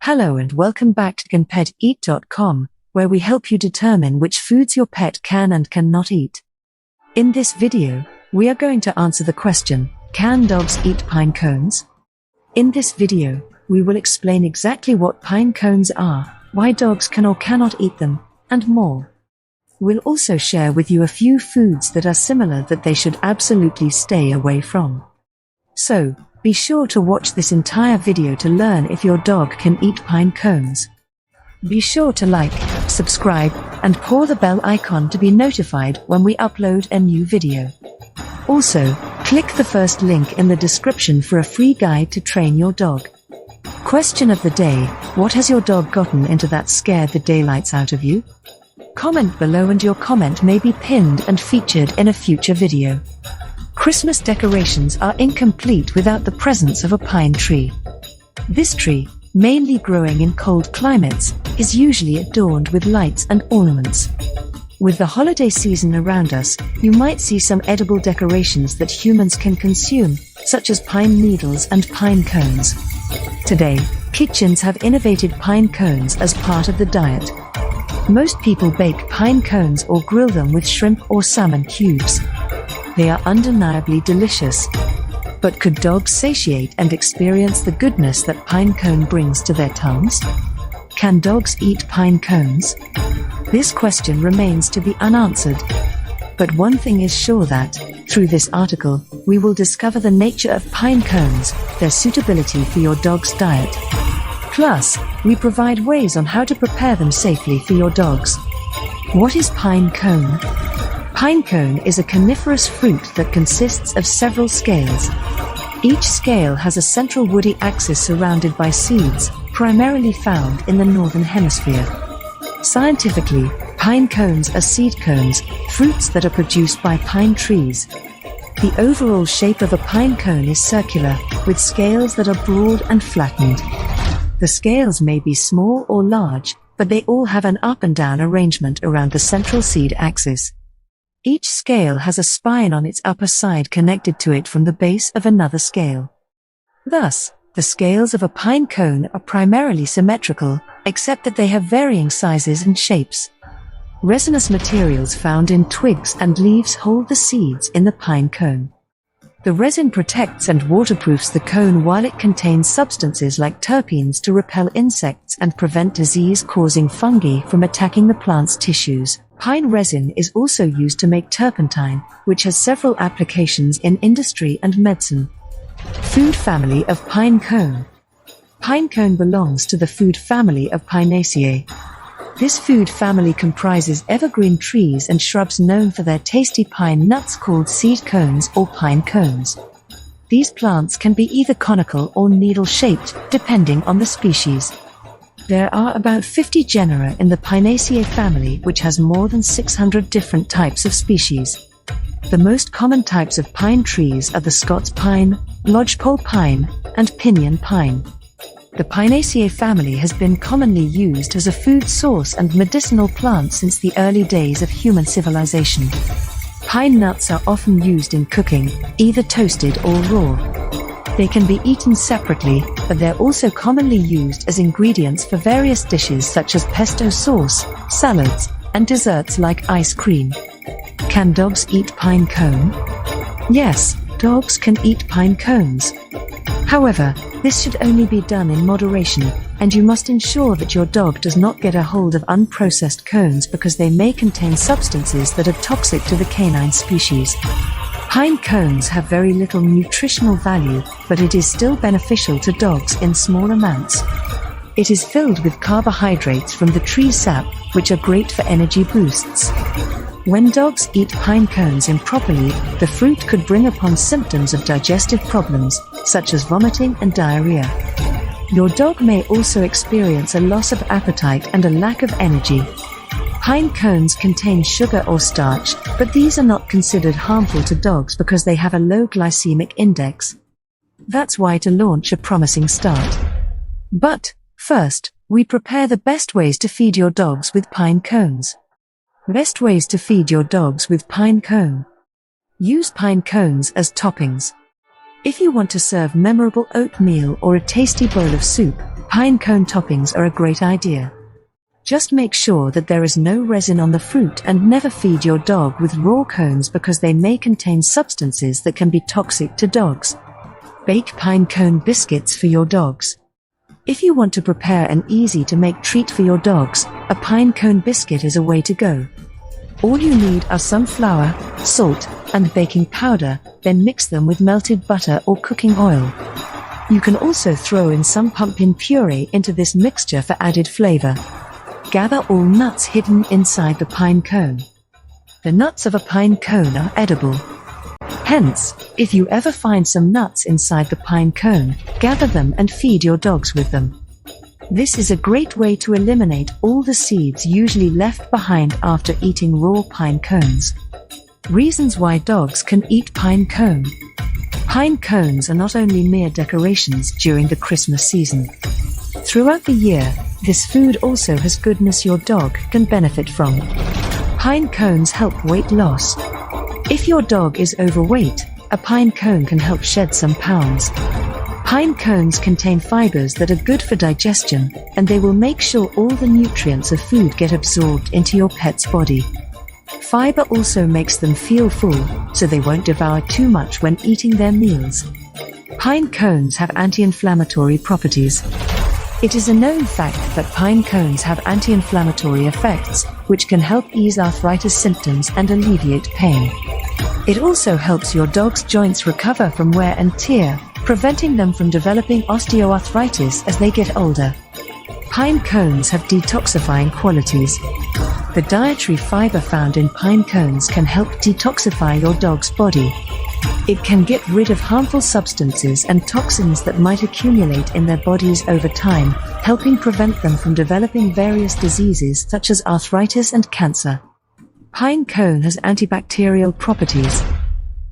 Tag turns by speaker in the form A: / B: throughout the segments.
A: Hello and welcome back to CanPetEat.com, where we help you determine which foods your pet can and cannot eat. In this video, we are going to answer the question, can dogs eat pine cones? In this video, we will explain exactly what pine cones are, why dogs can or cannot eat them, and more. We'll also share with you a few foods that are similar that they should absolutely stay away from. So, be sure to watch this entire video to learn if your dog can eat pine cones. Be sure to like, subscribe, and pull the bell icon to be notified when we upload a new video. Also, click the first link in the description for a free guide to train your dog. Question of the day: what has your dog gotten into that scared the daylights out of you? Comment below and your comment may be pinned and featured in a future video. Christmas decorations are incomplete without the presence of a pine tree. This tree, mainly growing in cold climates, is usually adorned with lights and ornaments. With the holiday season around us, you might see some edible decorations that humans can consume, such as pine needles and pine cones. Today, kitchens have innovated pine cones as part of the diet. Most people bake pine cones or grill them with shrimp or salmon cubes. They are undeniably delicious. But could dogs satiate and experience the goodness that pine cone brings to their tongues? Can dogs eat pine cones? This question remains to be unanswered. But one thing is sure that, through this article, we will discover the nature of pine cones, their suitability for your dog's diet. Plus, we provide ways on how to prepare them safely for your dogs. What is pine cone? Pine cone is a coniferous fruit that consists of several scales. Each scale has a central woody axis surrounded by seeds, primarily found in the northern hemisphere. Scientifically, pine cones are seed cones, fruits that are produced by pine trees. The overall shape of a pine cone is circular, with scales that are broad and flattened. The scales may be small or large, but they all have an up and down arrangement around the central seed axis. Each scale has a spine on its upper side connected to it from the base of another scale. Thus, the scales of a pine cone are primarily symmetrical, except that they have varying sizes and shapes. Resinous materials found in twigs and leaves hold the seeds in the pine cone. The resin protects and waterproofs the cone while it contains substances like terpenes to repel insects and prevent disease-causing fungi from attacking the plant's tissues. Pine resin is also used to make turpentine, which has several applications in industry and medicine. Food family of pine cone. Pine cone belongs to the food family of Pinaceae. This food family comprises evergreen trees and shrubs known for their tasty pine nuts called seed cones or pine cones. These plants can be either conical or needle-shaped, depending on the species. There are about 50 genera in the Pinaceae family, which has more than 600 different types of species. The most common types of pine trees are the Scots pine, lodgepole pine, and pinyon pine. The Pinaceae family has been commonly used as a food source and medicinal plant since the early days of human civilization. Pine nuts are often used in cooking, either toasted or raw. They can be eaten separately, but they're also commonly used as ingredients for various dishes such as pesto sauce, salads, and desserts like ice cream. Can dogs eat pine cone? Yes, dogs can eat pine cones. However, this should only be done in moderation, and you must ensure that your dog does not get a hold of unprocessed cones because they may contain substances that are toxic to the canine species. Pine cones have very little nutritional value, but it is still beneficial to dogs in small amounts. It is filled with carbohydrates from the tree sap, which are great for energy boosts. When dogs eat pine cones improperly, the fruit could bring upon symptoms of digestive problems, such as vomiting and diarrhea. Your dog may also experience a loss of appetite and a lack of energy. Pine cones contain sugar or starch, but these are not considered harmful to dogs because they have a low glycemic index. That's why to launch a promising start. But, first, we prepare the best ways to feed your dogs with pine cones. Best ways to feed your dogs with pine cone. Use pine cones as toppings. If you want to serve memorable oatmeal or a tasty bowl of soup, pine cone toppings are a great idea. Just make sure that there is no resin on the fruit and never feed your dog with raw cones because they may contain substances that can be toxic to dogs. Bake pine cone biscuits for your dogs. If you want to prepare an easy-to-make treat for your dogs, a pine cone biscuit is a way to go. All you need are some flour, salt, and baking powder, then mix them with melted butter or cooking oil. You can also throw in some pumpkin puree into this mixture for added flavor. Gather all nuts hidden inside the pine cone. The nuts of a pine cone are edible. Hence, if you ever find some nuts inside the pine cone, gather them and feed your dogs with them. This is a great way to eliminate all the seeds usually left behind after eating raw pine cones. Reasons why dogs can eat pine cone. Pine cones are not only mere decorations during the Christmas season. Throughout the year, this food also has goodness your dog can benefit from. Pine cones help weight loss. If your dog is overweight, a pine cone can help shed some pounds. Pine cones contain fibers that are good for digestion, and they will make sure all the nutrients of food get absorbed into your pet's body. Fiber also makes them feel full, so they won't devour too much when eating their meals. Pine cones have anti-inflammatory properties. It is a known fact that pine cones have anti-inflammatory effects, which can help ease arthritis symptoms and alleviate pain. It also helps your dog's joints recover from wear and tear, preventing them from developing osteoarthritis as they get older. Pine cones have detoxifying qualities. The dietary fiber found in pine cones can help detoxify your dog's body. It can get rid of harmful substances and toxins that might accumulate in their bodies over time, helping prevent them from developing various diseases such as arthritis and cancer. Pine cone has antibacterial properties.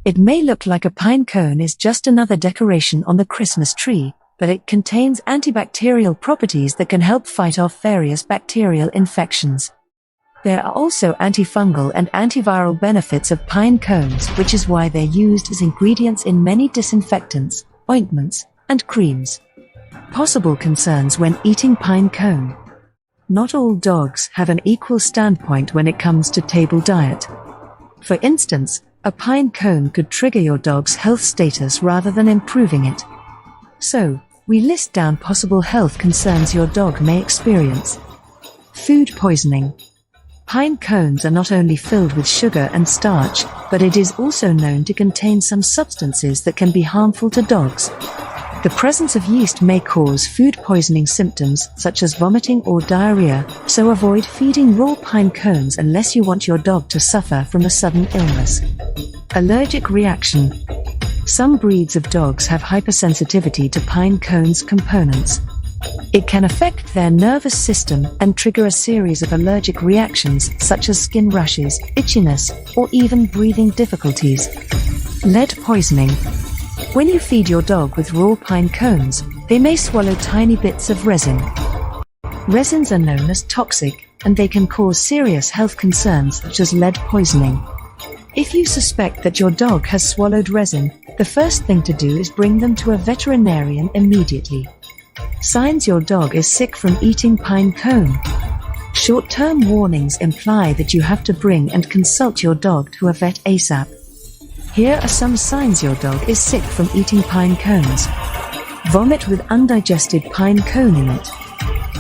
A: It may look like a pine cone is just another decoration on the Christmas tree, but it contains antibacterial properties that can help fight off various bacterial infections. There are also antifungal and antiviral benefits of pine cones, which is why they're used as ingredients in many disinfectants, ointments, and creams. Possible concerns when eating pine cone. Not all dogs have an equal standpoint when it comes to table diet. For instance, a pine cone could trigger your dog's health status rather than improving it. So, we list down possible health concerns your dog may experience. Food poisoning. Pine cones are not only filled with sugar and starch, but it is also known to contain some substances that can be harmful to dogs. The presence of yeast may cause food poisoning symptoms such as vomiting or diarrhea, so avoid feeding raw pine cones unless you want your dog to suffer from a sudden illness. Allergic reaction. Some breeds of dogs have hypersensitivity to pine cones components. It can affect their nervous system and trigger a series of allergic reactions such as skin rashes, itchiness, or even breathing difficulties. Lead poisoning. When you feed your dog with raw pine cones, they may swallow tiny bits of resin. Resins are known as toxic, and they can cause serious health concerns such as lead poisoning. If you suspect that your dog has swallowed resin, the first thing to do is bring them to a veterinarian immediately. Signs your dog is sick from eating pine cone. Short-term warnings imply that you have to bring and consult your dog to a vet ASAP. Here are some signs your dog is sick from eating pine cones. Vomit with undigested pine cone in it.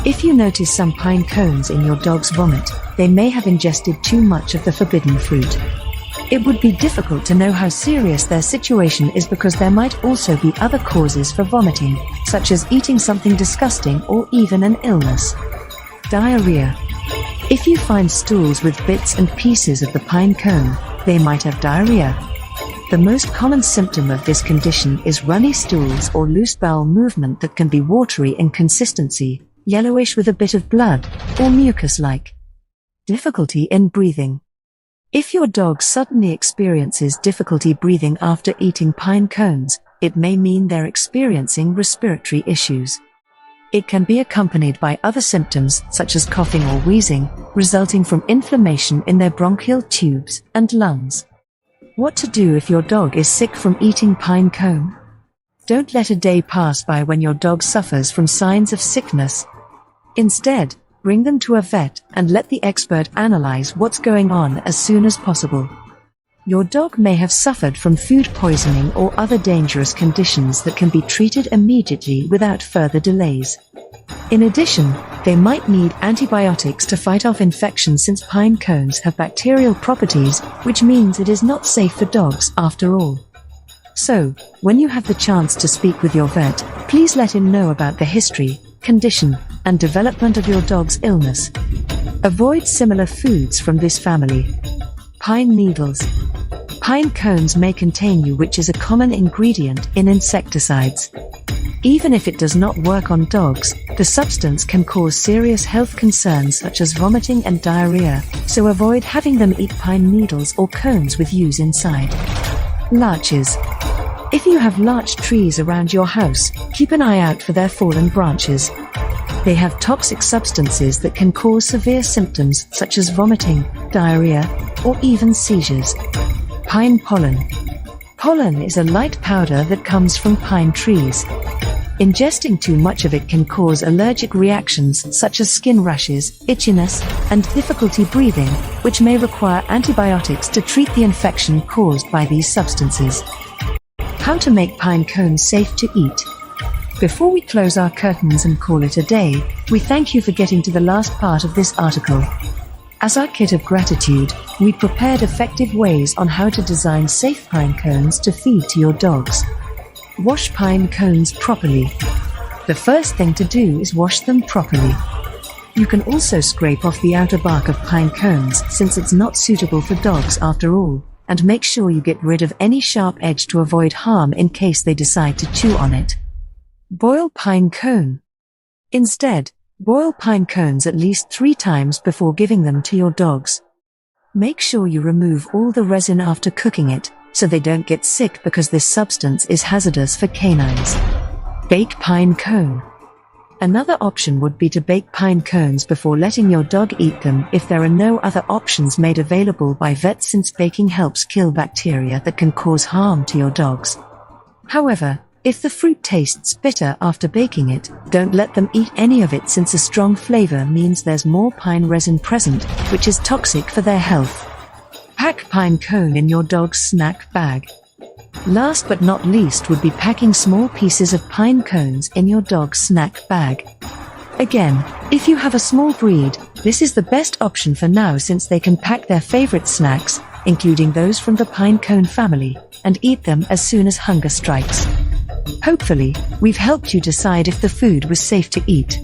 A: If you notice some pine cones in your dog's vomit, they may have ingested too much of the forbidden fruit. It would be difficult to know how serious their situation is because there might also be other causes for vomiting, such as eating something disgusting or even an illness. Diarrhea. If you find stools with bits and pieces of the pine cone, they might have diarrhea. The most common symptom of this condition is runny stools or loose bowel movement that can be watery in consistency, yellowish with a bit of blood, or mucus-like. Difficulty in breathing. If your dog suddenly experiences difficulty breathing after eating pine cones, it may mean they're experiencing respiratory issues. It can be accompanied by other symptoms such as coughing or wheezing, resulting from inflammation in their bronchial tubes and lungs. What to do if your dog is sick from eating pine cone? Don't let a day pass by when your dog suffers from signs of sickness. Instead, bring them to a vet and let the expert analyze what's going on as soon as possible. Your dog may have suffered from food poisoning or other dangerous conditions that can be treated immediately without further delays. In addition, they might need antibiotics to fight off infection, since pine cones have bacterial properties, which means it is not safe for dogs after all. So, when you have the chance to speak with your vet, please let him know about the history, condition, and development of your dog's illness. Avoid similar foods from this family. Pine needles. Pine cones may contain U, which is a common ingredient in insecticides. Even if it does not work on dogs, the substance can cause serious health concerns such as vomiting and diarrhea, so avoid having them eat pine needles or cones with U's inside. Larches. If you have large trees around your house, keep an eye out for their fallen branches. They have toxic substances that can cause severe symptoms such as vomiting, diarrhea, or even seizures. Pine pollen. Pollen is a light powder that comes from pine trees. Ingesting too much of it can cause allergic reactions such as skin rashes, itchiness, and difficulty breathing, which may require antibiotics to treat the infection caused by these substances. How to make pine cones safe to eat. Before we close our curtains and call it a day, we thank you for getting to the last part of this article. As our kit of gratitude, we prepared effective ways on how to design safe pine cones to feed to your dogs. Wash pine cones properly. The first thing to do is wash them properly. You can also scrape off the outer bark of pine cones, since it's not suitable for dogs after all, and make sure you get rid of any sharp edge to avoid harm in case they decide to chew on it. Boil pine cone. Instead, boil pine cones at least 3 times before giving them to your dogs. Make sure you remove all the resin after cooking it, so they don't get sick, because this substance is hazardous for canines. Bake pine cone. Another option would be to bake pine cones before letting your dog eat them if there are no other options made available by vets, since baking helps kill bacteria that can cause harm to your dogs. However, if the fruit tastes bitter after baking it, don't let them eat any of it, since a strong flavor means there's more pine resin present, which is toxic for their health. Pack pine cone in your dog's snack bag. Last but not least would be packing small pieces of pine cones in your dog's snack bag. Again, if you have a small breed, this is the best option for now, since they can pack their favorite snacks, including those from the pine cone family, and eat them as soon as hunger strikes. Hopefully, we've helped you decide if the food was safe to eat.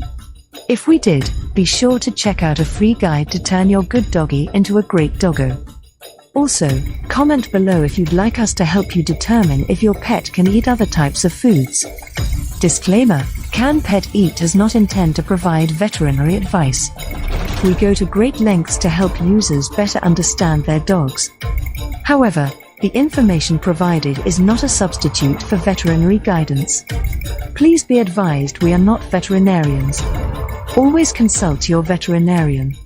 A: If we did, be sure to check out a free guide to turn your good doggy into a great doggo. Also, comment below if you'd like us to help you determine if your pet can eat other types of foods. Disclaimer: Can Pet Eat does not intend to provide veterinary advice. We go to great lengths to help users better understand their dogs. However, the information provided is not a substitute for veterinary guidance. Please be advised we are not veterinarians. Always consult your veterinarian.